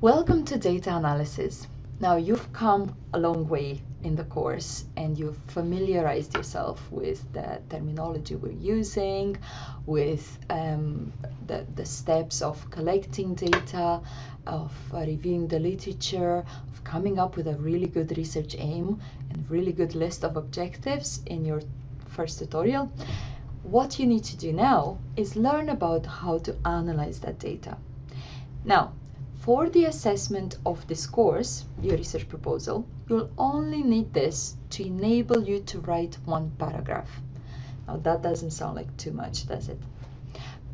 Welcome to data analysis. Now you've come a long way in the course and you've familiarized yourself with the terminology we're using, with the steps of collecting data, of reviewing the literature, of coming up with a really good research aim and really good list of objectives in your first tutorial. What you need to do now is learn about how to analyze that data. Now, for the assessment of this course, your research proposal, you'll only need this to enable you to write one paragraph. Now that doesn't sound like too much, does it?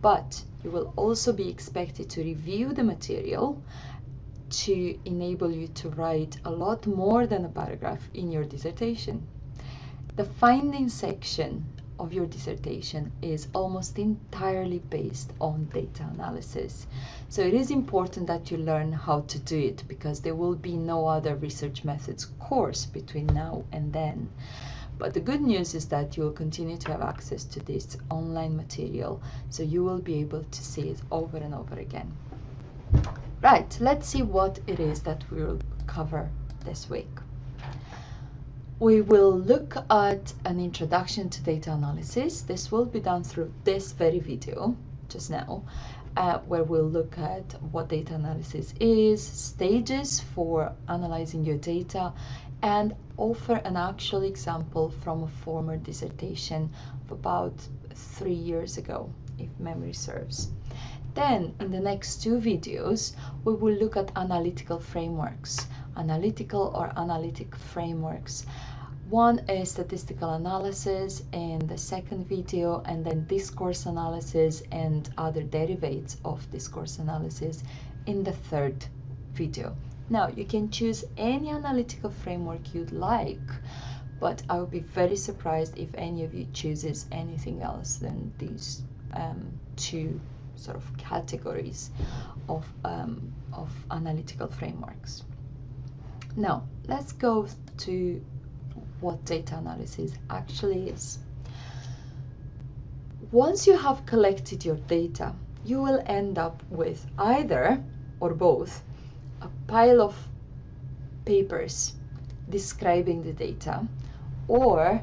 But you will also be expected to review the material to enable you to write a lot more than a paragraph in your dissertation. The finding section of your dissertation is almost entirely based on data analysis. So it is important that you learn how to do it, because there will be no other research methods course between now and then. But the good news is that you'll continue to have access to this online material, so you will be able to see it over and over again. Right, let's see what it is that we will cover this week. We will look at an introduction to data analysis. This will be done through this very video just now, where we'll look at what data analysis is, stages for analyzing your data, and offer an actual example from a former dissertation of about 3 years ago, if memory serves. Then, in the next 2 videos, we will look at analytical frameworks, analytical or analytic frameworks. One is statistical analysis in the second video, and then discourse analysis and other derivatives of discourse analysis in the third video. Now, you can choose any analytical framework you'd like, but I would be very surprised if any of you chooses anything else than these 2 sort of categories of analytical frameworks. Now, let's go to what data analysis actually is. Once you have collected your data, you will end up with either or both a pile of papers describing the data, or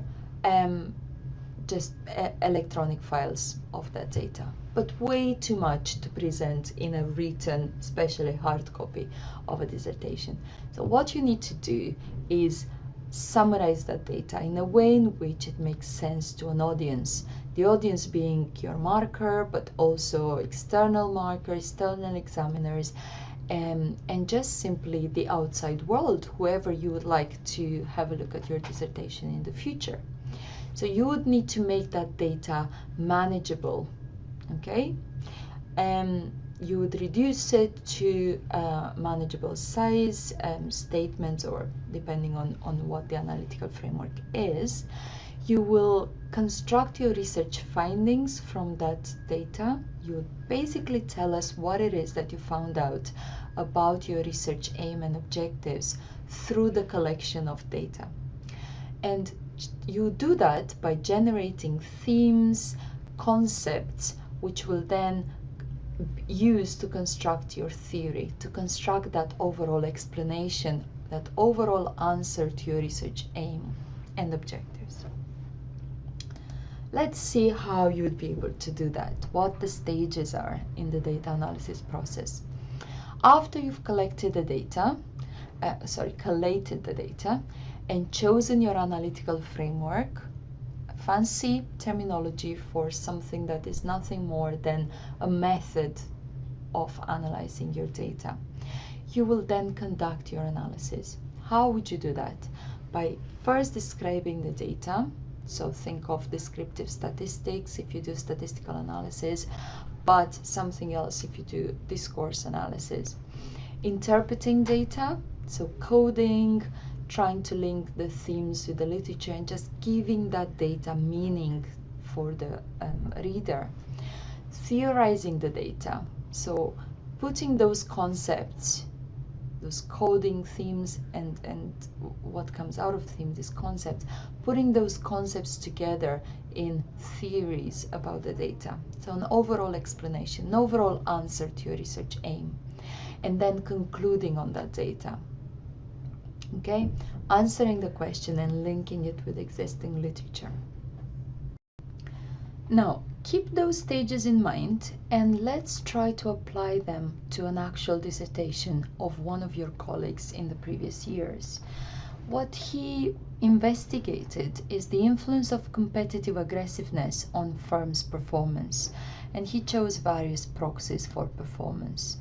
just electronic files of that data, but way too much to present in a written, especially hard copy of a dissertation. So what you need to do is summarize that data in a way in which it makes sense to an audience. The audience being your marker, but also external markers, external examiners, and just simply the outside world, whoever you would like to have a look at your dissertation in the future. So you would need to make that data manageable, okay? You would reduce it to manageable size, statements, or depending on what the analytical framework is. You will construct your research findings from that data. You would basically tell us what it is that you found out about your research aim and objectives through the collection of data. And you do that by generating themes, concepts, which will then use to construct your theory, to construct that overall explanation, that overall answer to your research aim and objectives. Let's see how you would be able to do that, what the stages are in the data analysis process. After you've collected the data, collated the data, and chosen your analytical framework, fancy terminology for something that is nothing more than a method of analyzing your data, you will then conduct your analysis. How would you do that? By first describing the data. So think of descriptive statistics if you do statistical analysis, but something else if you do discourse analysis. Interpreting data, so coding, trying to link the themes with the literature, and just giving that data meaning for the reader. Theorizing the data, so putting those concepts, those coding themes, and what comes out of theme, these concepts, putting those concepts together in theories about the data. So an overall explanation, an overall answer to your research aim. and then concluding on that data. Okay, answering the question and linking it with existing literature. Now, keep those stages in mind and let's try to apply them to an actual dissertation of one of your colleagues in the previous years. What he investigated is the influence of competitive aggressiveness on firms' performance, and he chose various proxies for performance.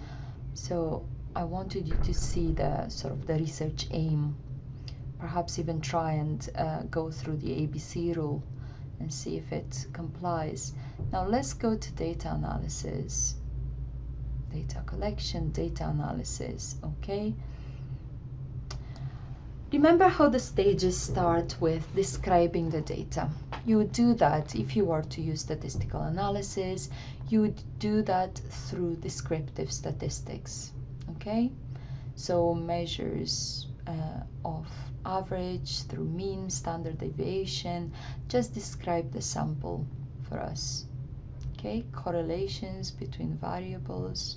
So I wanted you to see the sort of the research aim, perhaps even try and go through the ABC rule and see if it complies. Now let's go to data analysis, data collection, data analysis, okay? Remember how the stages start with describing the data. You would do that if you were to use statistical analysis. You would do that through descriptive statistics, okay? So measures of average through mean, standard deviation, just describe the sample for us, okay? Correlations between variables,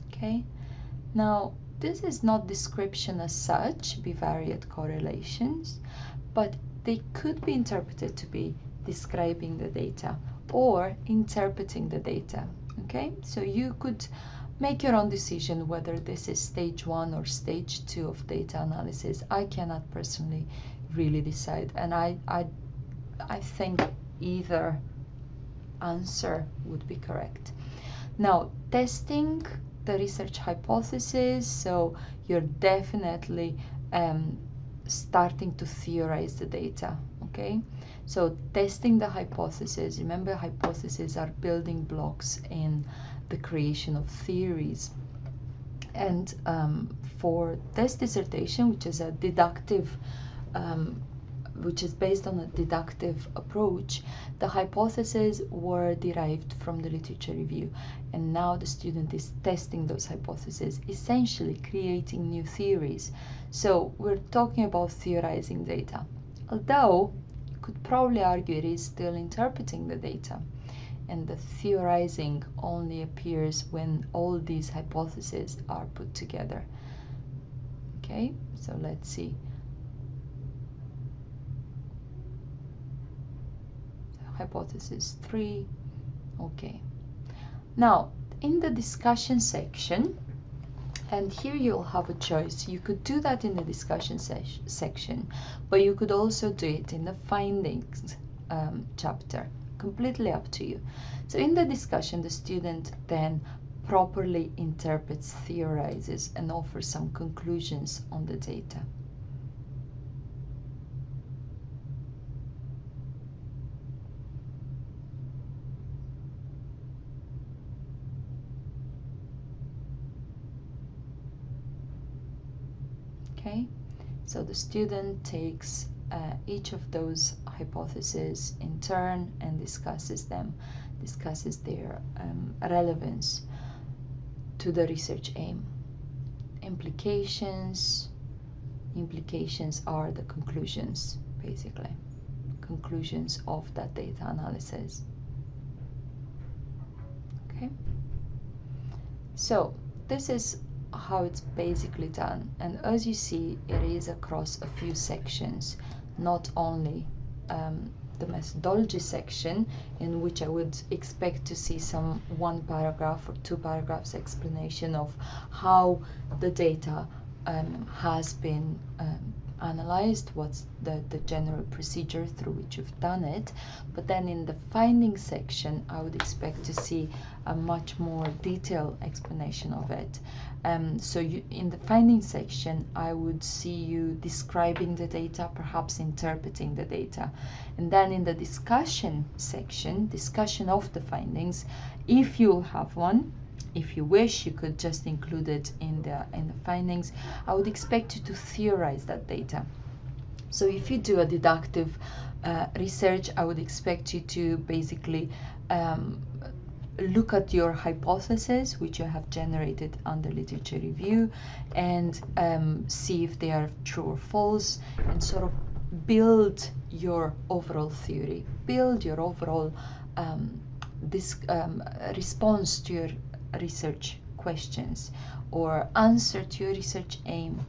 okay? Now, this is not description as such, bivariate correlations, but they could be interpreted to be describing the data or interpreting the data, okay? So you could make your own decision whether this is stage 1 or stage 2 of data analysis. I cannot personally really decide, and I think either answer would be correct. Now, testing the research hypothesis, so you're definitely starting to theorize the data, okay? So testing the hypothesis, remember hypotheses are building blocks in the creation of theories. And for this dissertation, which is a deductive which is based on a deductive approach, the hypotheses were derived from the literature review, and now the student is testing those hypotheses, essentially creating new theories. So we're talking about theorizing data, although you could probably argue it is still interpreting the data, and the theorizing only appears when all these hypotheses are put together. Okay, so let's see. Hypothesis 3. Okay, now in the discussion section, and here you'll have a choice. You could do that in the discussion section, but you could also do it in the findings chapter, completely up to you. So in the discussion, the student then properly interprets, theorizes, and offers some conclusions on the data. Okay, so the student takes each of those hypotheses in turn and discusses them, discusses their relevance to the research aim. Implications are the conclusions, basically, conclusions of that data analysis. Okay, so this is how it's basically done, and as you see, it is across a few sections, not only the methodology section, in which I would expect to see some 1 paragraph or 2 paragraphs explanation of how the data has been analyzed, what's the general procedure through which you've done it, but then in the findings section I would expect to see a much more detailed explanation of it. So in the findings section I would see you describing the data, perhaps interpreting the data, and then in the discussion section, discussion of the findings, if you'll have one. If you wish, you could just include it in the findings. I would expect you to theorize that data. So if you do a deductive research, I would expect you to basically look at your hypotheses, which you have generated under literature review, and see if they are true or false, and sort of build your overall theory, build your overall response to your research questions or answer to your research aim,